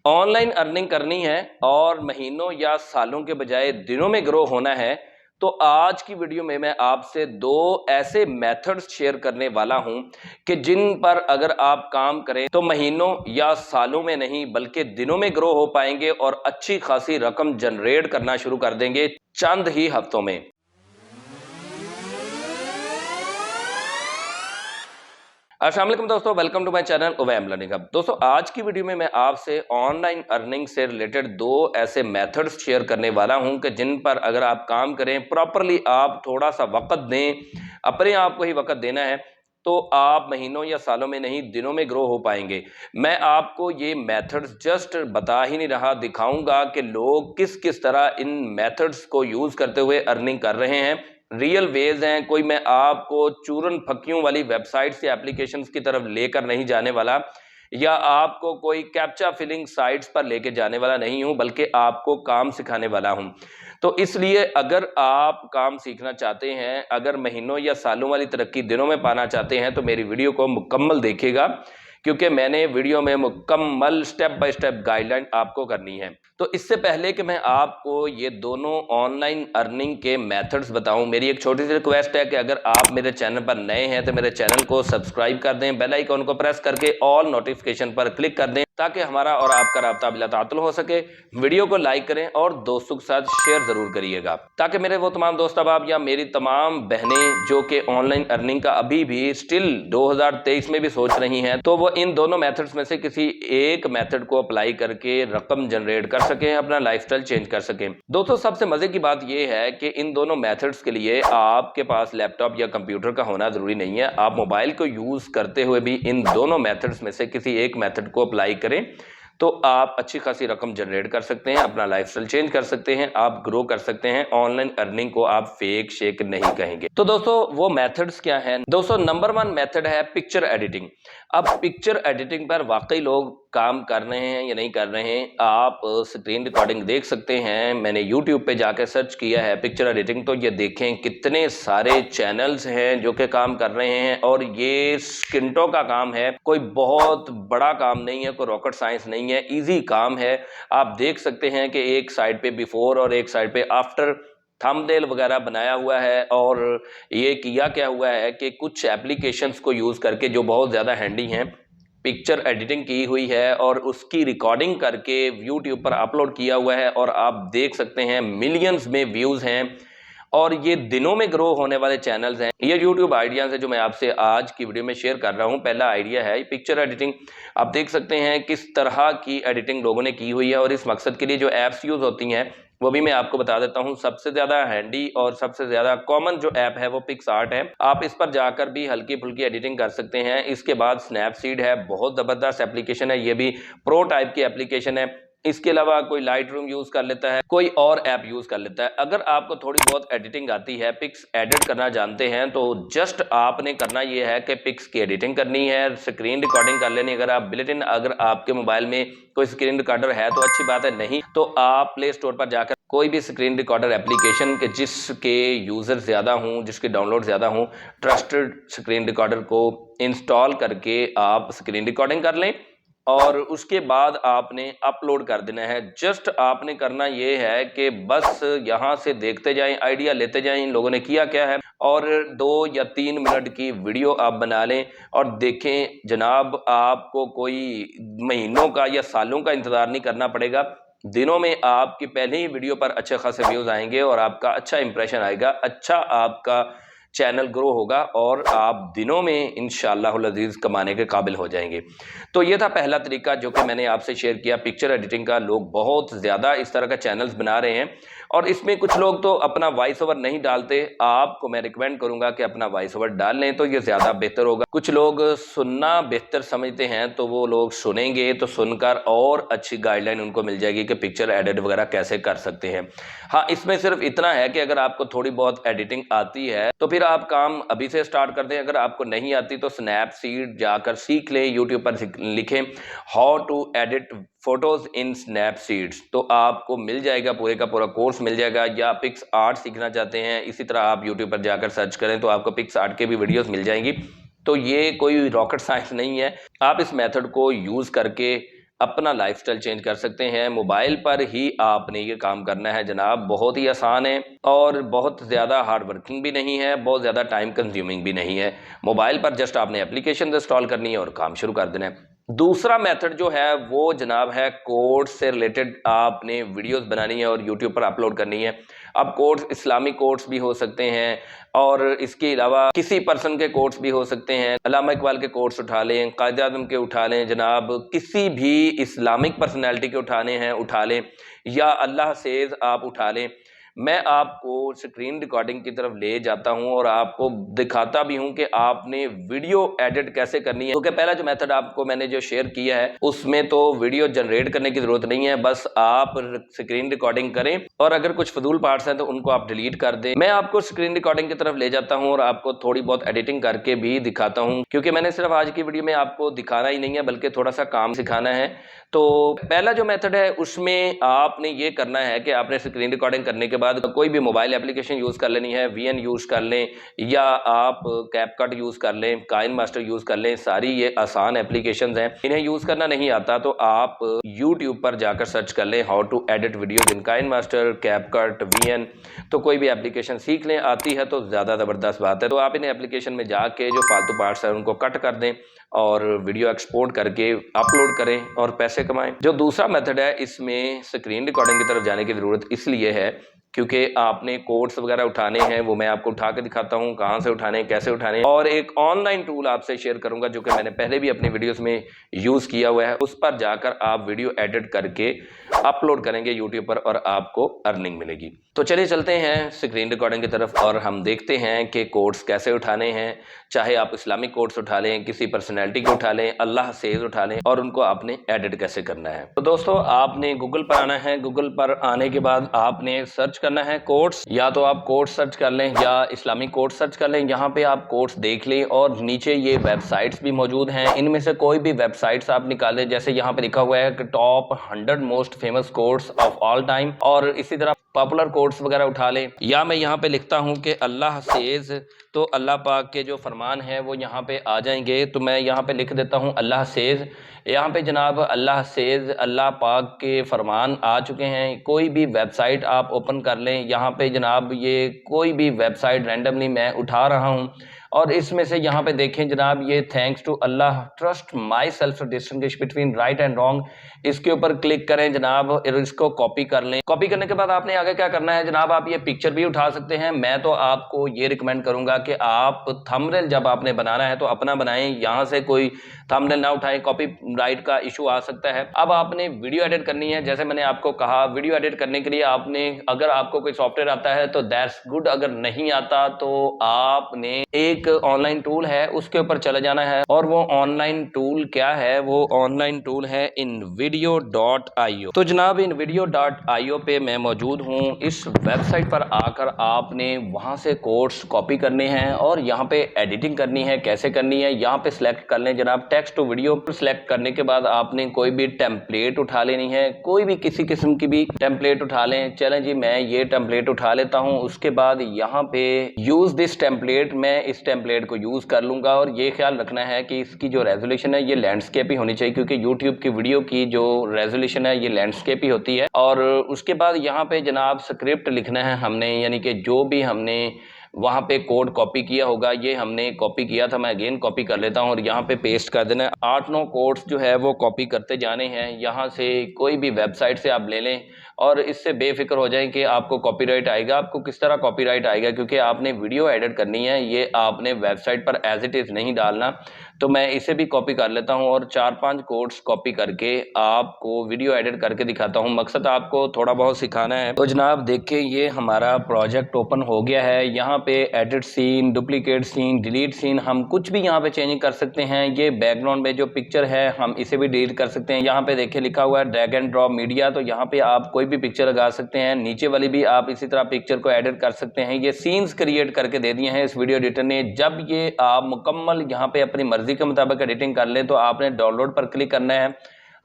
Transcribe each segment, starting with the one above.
Online earning करनी है और महीनों या सालों के बजाय दिनों में ग्रो होना है तो आज की वीडियो में मैं आपसे दो ऐसे मेथड्स शेयर करने वाला हूं कि जिन पर अगर आप काम करें तो महीनों या सालों में नहीं बल्कि दिनों में ग्रो हो पाएंगे और अच्छी खासी रकम जनरेट करना शुरू कर देंगे चंद ही हफ्तों में। अस्सलाम वालेकुम दोस्तों, welcome to my channel Uwaim learning hub. दोस्तों आज की वीडियो में मैं आपसे ऑनलाइन अर्निंग से रिलेटेड दो ऐसे मेथड्स शेयर करने वाला हूं कि जिन पर अगर आप काम करें प्रॉपरली, आप थोड़ा सा वक्त दें, अपने आप को ही वक्त देना है, तो आप महीनों या सालों में नहीं दिनों में ग्रो हो पाएंगे। मैं आपको ये मेथड्स जस्ट बता ही नहीं रहा, दिखाऊंगा कि लोग किस किस तरह इन मेथड्स को यूज करते हुए अर्निंग कर रहे हैं। रियल वेज हैं, कोई मैं आपको चूरन फकियों वाली वेबसाइट्स या एप्लीकेशंस की तरफ लेकर नहीं जाने वाला, या आपको कोई कैप्चा फिलिंग साइट्स पर लेके जाने वाला नहीं हूं, बल्कि आपको काम सिखाने वाला हूं। तो इसलिए अगर आप काम सीखना चाहते हैं, अगर महीनों या सालों वाली तरक्की दिनों में पाना चाहते हैं, तो मेरी वीडियो को मुकम्मल देखिएगा, क्योंकि मैंने वीडियो में मुकम्मल स्टेप बाय स्टेप गाइडलाइन आपको करनी है। तो इससे पहले कि मैं आपको ये दोनों ऑनलाइन अर्निंग के मेथड्स बताऊं, मेरी एक छोटी सी रिक्वेस्ट है कि अगर आप मेरे चैनल पर नए हैं तो मेरे चैनल को सब्सक्राइब कर दें, बेल आइकन को प्रेस करके ऑल नोटिफिकेशन पर क्लिक कर दें ताकि हमारा और आपका राब्ता बिला तातुल हो सके। वीडियो को लाइक करें और दोस्तों के साथ शेयर जरूर करिएगा, ताकि मेरे वो तमाम दोस्त अहबाब या मेरी तमाम बहनें जो कि ऑनलाइन अर्निंग का अभी भी स्टिल 2023 में भी सोच रही हैं, तो वो इन दोनों मेथड्स में से किसी एक मेथड को अप्लाई करके रकम जनरेट कर सकें, अपना लाइफस्टाइल चेंज कर सकें। दोस्तों सबसे मजे की बात यह है कि इन दोनों मेथड्स के लिए आपके पास लैपटॉप या कंप्यूटर का होना जरूरी नहीं है। आप मोबाइल को यूज करते हुए भी इन दोनों मेथड्स में से किसी एक मेथड को अप्लाई करें तो आप अच्छी खासी रकम जनरेट कर सकते हैं, अपना लाइफस्टाइल चेंज कर सकते हैं, आप ग्रो कर सकते हैं। ऑनलाइन अर्निंग को आप फेक शेक नहीं कहेंगे। तो दोस्तों वो मेथड्स क्या हैं? दोस्तों नंबर 1 मेथड है पिक्चर एडिटिंग। अब पिक्चर एडिटिंग पर वाकई लोग काम कर रहे हैं या नहीं कर रहे हैं, आप स्क्रीन रिकॉर्डिंग देख सकते हैं। मैंने YouTube पे जाके सर्च किया है पिक्चर एडिटिंग, तो ये देखें कितने सारे चैनल्स हैं जो कि काम कर रहे हैं, और ये स्किंटों का काम है, कोई बहुत बड़ा काम नहीं है, कोई रॉकेट साइंस नहीं है, इजी काम है। आप देख सकते हैं कि एक साइड पे बिफोर और एक साइड पे आफ्टर थंबनेल वगैरह बनाया हुआ है, और ये किया क्या हुआ है कि कुछ एप्लीकेशंस को यूज करके जो बहुत ज्यादा हैंडी हैं, पिक्चर एडिटिंग की हुई है और उसकी रिकॉर्डिंग करके यूट्यूब पर अपलोड किया हुआ है, और आप देख सकते हैं मिलियंस में व्यूज हैं, और ये दिनों में ग्रो होने वाले चैनल्स हैं। ये यूट्यूब आइडियाज है जो मैं आपसे आज की वीडियो में शेयर कर रहा हूं। पहला आइडिया है पिक्चर एडिटिंग। आप देख सकते हैं किस तरह की एडिटिंग लोगों ने की हुई है, और इस मकसद के लिए जो ऐप्स यूज होती हैं वो भी मैं आपको बता देता हूं। सबसे ज्यादा हैंडी और सबसे ज्यादा कॉमन जो ऐप है वो पिक्सआर्ट है। आप इस पर जाकर भी हल्की फुल्की एडिटिंग कर सकते हैं। इसके बाद स्नैपसीड है, बहुत जबरदस्त एप्लीकेशन है, ये भी प्रो टाइप की एप्लीकेशन है। इसके अलावा कोई लाइट रूम यूज कर लेता है, कोई और ऐप यूज कर लेता है। अगर आपको थोड़ी बहुत एडिटिंग आती है, पिक्स एडिट करना जानते हैं, तो जस्ट आपने करना यह है कि पिक्स की एडिटिंग करनी है, स्क्रीन रिकॉर्डिंग कर लेनी। अगर आप बिल्ट इन अगर आपके मोबाइल में कोई स्क्रीन रिकॉर्डर है तो अच्छी बात है, नहीं तो आप प्ले स्टोर पर जाकर कोई भी स्क्रीन रिकॉर्डर एप्लीकेशन के जिसके यूजर ज्यादा हों, जिसके डाउनलोड ज्यादा हों, ट्रस्टेड स्क्रीन रिकॉर्डर को इंस्टॉल करके आप स्क्रीन रिकॉर्डिंग कर लें, और उसके बाद आपने अपलोड कर देना है। जस्ट आपने करना ये है कि बस यहाँ से देखते जाएं, आइडिया लेते जाएं इन लोगों ने किया क्या है, और 2 या 3 मिनट की वीडियो आप बना लें और देखें जनाब, आपको कोई महीनों का या सालों का इंतजार नहीं करना पड़ेगा। दिनों में आपकी पहले ही वीडियो पर अच्छे खासे व्यूज आएंगे और आपका अच्छा इंप्रेशन आएगा, अच्छा आपका चैनल ग्रो होगा, और आप दिनों में इंशाअल्लाह अज़ीज़ कमाने के काबिल हो जाएंगे। तो ये था पहला तरीका जो कि मैंने आपसे शेयर किया पिक्चर एडिटिंग का। लोग बहुत ज़्यादा इस तरह का चैनल्स बना रहे हैं, और इसमें कुछ लोग तो अपना वॉइस ओवर नहीं डालते। आपको मैं रिकमेंड करूंगा कि अपना वॉइस ओवर डाल लें, तो ये ज़्यादा बेहतर होगा। कुछ लोग सुनना बेहतर समझते हैं, तो वो लोग सुनेंगे, तो सुनकर और अच्छी गाइडलाइन उनको मिल जाएगी कि पिक्चर एडिट वगैरह कैसे कर सकते हैं। हाँ, इसमें सिर्फ इतना है कि अगर आपको थोड़ी बहुत एडिटिंग आती है तो फिर आप काम अभी से स्टार्ट कर दें। अगर आपको नहीं आती तो स्नैपसीड जाकर सीख लें, यूट्यूब पर लिखें how to edit photos in Snapseeds, तो आपको मिल जाएगा, पूरे का पूरा कोर्स मिल जाएगा। या पिक्स आर्ट सीखना चाहते हैं, इसी तरह आप यूट्यूब पर जाकर सर्च करें तो आपको पिक्स आर्ट के भी वीडियोस मिल जाएंगी। तो ये कोई रॉकेट साइंस नहीं है, आप इस मेथड को यूज करके अपना लाइफस्टाइल चेंज कर सकते हैं। मोबाइल पर ही आपने ये काम करना है जनाब, बहुत ही आसान है और बहुत ज़्यादा हार्ड वर्किंग भी नहीं है, बहुत ज़्यादा टाइम कंज्यूमिंग भी नहीं है। मोबाइल पर जस्ट आपने एप्लीकेशन इंस्टॉल करनी है और काम शुरू कर देना है। दूसरा मेथड जो है वो जनाब है कोर्स से रिलेटेड आपने वीडियोस बनानी है और यूट्यूब पर अपलोड करनी है। अब कोर्स इस्लामिक कोर्स भी हो सकते हैं और इसके अलावा किसी पर्सन के कोर्स भी हो सकते हैं। अल्लामा इकबाल के कोर्स उठा लें, कायद आज़म के उठा लें जनाब, किसी भी इस्लामिक पर्सनैलिटी के उठाने हैं उठा लें, या अल्लाह सेज आप उठा लें। मैं आपको स्क्रीन रिकॉर्डिंग की तरफ ले जाता हूं और आपको दिखाता भी हूं कि आपने वीडियो एडिट कैसे करनी है। क्योंकि पहला जो मेथड आपको मैंने जो शेयर किया है उसमें तो वीडियो जनरेट करने की जरूरत नहीं है, बस आप स्क्रीन रिकॉर्डिंग करें और अगर कुछ फजूल पार्ट्स हैं तो उनको आप डिलीट कर दें। मैं आपको स्क्रीन रिकॉर्डिंग की तरफ ले जाता हूं और आपको थोड़ी बहुत एडिटिंग करके भी दिखाता हूं, क्योंकि मैंने सिर्फ आज की वीडियो में आपको दिखाना ही नहीं है बल्कि थोड़ा सा काम सिखाना है। तो पहला जो मेथड है उसमें आपने ये करना है कि आपने स्क्रीन रिकॉर्डिंग करने के बाद कोई भी मोबाइल एप्लीकेशन यूज़ कर लेनी है, वीएन यूज़ कर लें या आप कैपकट यूज़ कर लें, काइन मास्टर यूज़ कर लें। सारी ये आसान एप्लीकेशंस हैं, इन्हें यूज़ करना नहीं आता तो आप यूट्यूब पर जाकर सर्च कर लें how to edit videos in KineMaster, CapCut, VN. तो कोई भी एप्लीकेशन सीख लें, आती है तो ज़्यादा ज़बरदस्त बात है। तो आप इन एप्लीकेशन में जाके जो फालतू पार्ट्स हैं उनको कट कर दें और वीडियो एक्सपोर्ट करके अपलोड करें और पैसे कमाएं। जो दूसरा मेथड है इसमें स्क्रीन रिकॉर्डिंग की तरफ जाने की ज़रूरत इसलिए है क्योंकि आपने कोड्स वगैरह उठाने हैं, वो मैं आपको उठा के दिखाता हूँ कहाँ से उठाने हैं, कैसे उठाने हैं। और एक ऑनलाइन टूल आपसे शेयर करूंगा जो कि मैंने पहले भी अपनी वीडियोस में यूज़ किया हुआ है। उस पर जाकर आप वीडियो एडिट करके अपलोड करेंगे यूट्यूब पर और आपको अर्निंग मिलेगी। तो चलिए चलते हैं स्क्रीन रिकॉर्डिंग की तरफ और हम देखते हैं कि कोड्स कैसे उठाने हैं। चाहे आप इस्लामिक कोड्स उठा लें, किसी पर्सनैलिटी को उठा लें, अल्लाह सेज उठा लें, और उनको आपने एडिट कैसे करना है। तो दोस्तों आपने गूगल पर आना है। गूगल पर आने के बाद आपने सर्च करना है कोड्स, या तो आप कोड्स सर्च कर लें या इस्लामिक कोड्स सर्च कर लें। यहाँ पे आप कोड्स देख लें और नीचे ये वेबसाइट्स भी मौजूद हैं। इनमें से कोई भी वेबसाइट्स आप निकालें, जैसे यहाँ पे लिखा हुआ है कि top 100 most famous codes of all time, और इसी तरह पॉपुलर कोड्स वगैरह उठा लें। या मैं यहाँ पे लिखता हूँ कि अल्लाह सेज, तो अल्लाह पाक के जो फरमान है वो यहाँ पे आ जाएंगे। तो मैं यहाँ पे लिख देता हूँ अल्लाह सेज। यहाँ पे जनाब अल्लाह सेज, अल्लाह पाक के फरमान आ चुके हैं। कोई भी वेबसाइट आप ओपन कर लें, यहाँ पे जनाब ये कोई भी वेबसाइट रैंडमली मैं उठा रहा हूँ और इसमें से यहाँ पे देखें जनाब ये thanks to Allah trust myself distinguish between right and wrong, इसके ऊपर क्लिक करें जनाब और इसको कॉपी कर लें। कॉपी करने के बाद आपने आगे क्या करना है जनाब, आप ये पिक्चर भी उठा सकते हैं। मैं तो आपको ये रिकमेंड करूंगा कि आप थंबनेल जब आपने बनाना है तो अपना बनाएं, यहाँ से कोई थंबनेल ना उठाएं, कॉपीराइट का इशू आ सकता है। अब आपने वीडियो एडिट करनी है। जैसे मैंने आपको कहा वीडियो एडिट करने के लिए आपने, अगर आपको कोई सॉफ्टवेयर आता है तो दैट्स गुड, अगर नहीं आता तो आपने एक ऑनलाइन टूल है उसके ऊपर चले जाना है। और वो ऑनलाइन टूल क्या है, वो ऑनलाइन टूल है invideo.io। तो जनाब invideo.io पे मैं मौजूद हूँ। इस वेबसाइट पर आकर आपने वहां से कोड्स कॉपी करने हैं और यहाँ पे एडिटिंग करनी है। कैसे करनी है, यहाँ पे सिलेक्ट कर लें जनाब टेक्स्ट टू वीडियो। सिलेक्ट करने के बाद आपने कोई भी टेम्पलेट उठा लेनी है, कोई भी किसी किस्म की भी टेम्पलेट उठा लें। चलें जी मैं ये टेम्पलेट उठा लेता हूँ। उसके बाद यहाँ पे यूज दिस टेम्पलेट, मैं इस टेम्पलेट को यूज कर लूंगा। और ये ख्याल रखना है कि इसकी जो रेजोल्यूशन है ये लैंडस्केप ही होनी चाहिए, क्योंकि यूट्यूब की वीडियो की जो रेजोल्यूशन है ये लैंडस्केप ही होती है। और उसके बाद यहाँ पे जनाब स्क्रिप्ट लिखना है हमने, यानी कि जो भी हमने वहाँ पे कोड कॉपी किया होगा, ये हमने कॉपी किया था, मैं अगेन कॉपी कर लेता हूँ और यहाँ पे पेस्ट कर देना है। 8-9 कोड्स जो है वो कॉपी करते जाने हैं। यहाँ से कोई भी वेबसाइट से आप ले लें और इससे बेफिक्र हो जाएं कि आपको कॉपीराइट आएगा। आपको किस तरह कॉपीराइट आएगा, क्योंकि आपने वीडियो एडिट करनी है, ये आपने वेबसाइट पर एज इट इज़ नहीं डालना। तो मैं इसे भी कॉपी कर लेता हूं और 4-5 कोड्स कॉपी करके आपको वीडियो एडिट करके दिखाता हूं। मकसद आपको थोड़ा बहुत सिखाना है। तो जनाब देखिए ये हमारा प्रोजेक्ट ओपन हो गया है। यहाँ पे edit scene, duplicate scene, delete scene, हम कुछ भी यहाँ पे चेंजिंग कर सकते हैं। ये बैकग्राउंड में जो पिक्चर है हम इसे भी डिलीट कर सकते हैं। यहाँ पे देखिए लिखा हुआ है ड्रैग एंड ड्रॉप मीडिया, तो यहाँ पे आप कोई भी पिक्चर लगा सकते हैं। नीचे वाली भी आप इसी तरह पिक्चर को एडिट कर सकते हैं। ये सीन्स क्रिएट करके दे दिए हैं इस वीडियो एडिटर ने। जब ये आप मुकम्मल यहाँ पे अपनी मर्जी के मुताबिक एडिटिंग कर ले तो आपने डाउनलोड पर क्लिक करना है।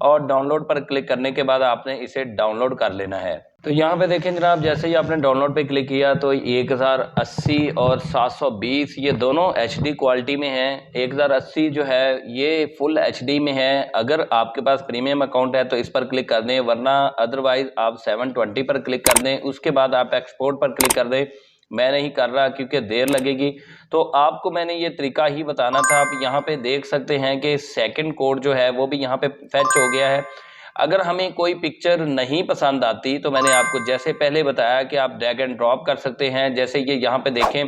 और डाउनलोड पर क्लिक करने के बाद आपने इसे डाउनलोड कर लेना है। तो यहाँ पे देखें जनाब, जैसे ही आपने डाउनलोड पे क्लिक किया तो 1080 और 720 ये दोनों HD क्वालिटी में हैं। 1080 जो है ये फुल HD में है। अगर आपके पास प्रीमियम अकाउंट है तो इस पर क्लिक कर दें, वरना अदरवाइज आप 720 पर क्लिक कर दें। उसके बाद आप एक्सपोर्ट पर क्लिक कर दें। मैं नहीं कर रहा क्योंकि देर लगेगी, तो आपको मैंने ये तरीका ही बताना था। आप यहाँ पे देख सकते हैं कि सेकंड कोड जो है वो भी यहाँ पे फैच हो गया है। अगर हमें कोई पिक्चर नहीं पसंद आती तो मैंने आपको जैसे पहले बताया कि आप ड्रैग एंड ड्रॉप कर सकते हैं। जैसे ये यहाँ पे देखें,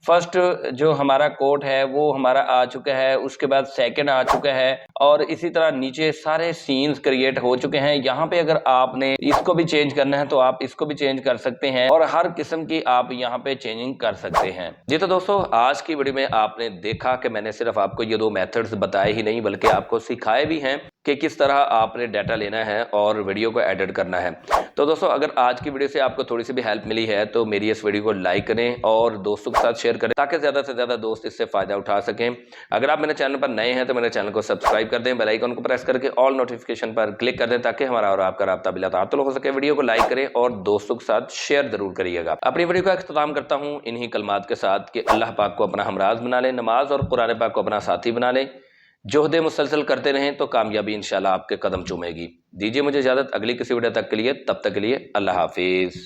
फर्स्ट जो हमारा कोड है वो हमारा आ चुका है, उसके बाद सेकंड आ चुका है और इसी तरह नीचे सारे सीन्स क्रिएट हो चुके हैं। यहाँ पे अगर आपने इसको भी चेंज करना है तो आप इसको भी चेंज कर सकते हैं और हर किस्म की आप यहाँ पे चेंजिंग कर सकते हैं। जी तो दोस्तों, आज की वीडियो में आपने देखा कि मैंने सिर्फ आपको ये दो मेथड्स बताए ही नहीं बल्कि आपको सिखाए भी हैं कि किस तरह आपने डाटा लेना है और वीडियो को एडिट करना है। तो दोस्तों, अगर आज की वीडियो से आपको थोड़ी सी भी हेल्प मिली है तो मेरी इस वीडियो को लाइक करें और दोस्तों के साथ शेयर करें ताकि ज़्यादा से ज़्यादा दोस्त इससे फ़ायदा उठा सकें। अगर आप मेरे चैनल पर नए हैं तो मेरे चैनल को सब्सक्राइब कर दें, बेल आइकन को प्रेस करके ऑल नोटिफिकेशन पर क्लिक कर दें ताकि हमारा और आपका राब्ता बिलातातुल हो सके। वीडियो को लाइक करें और दोस्तों के साथ शेयर जरूर करिएगा। अपनी वीडियो का अख्ताम करता हूँ इन्हीं कलमात के साथ कि अल्लाह पाक को अपना हमराज बना लें, नमाज और कुरान पाक को अपना साथी बना लें। जोहदे मुसलसल करते रहें तो कामयाबी इंशाल्लाह आपके कदम चूमेगी। दीजिए मुझे इजाजत, अगली किसी वीडियो तक के लिए, तब तक के लिए अल्लाह हाफिज।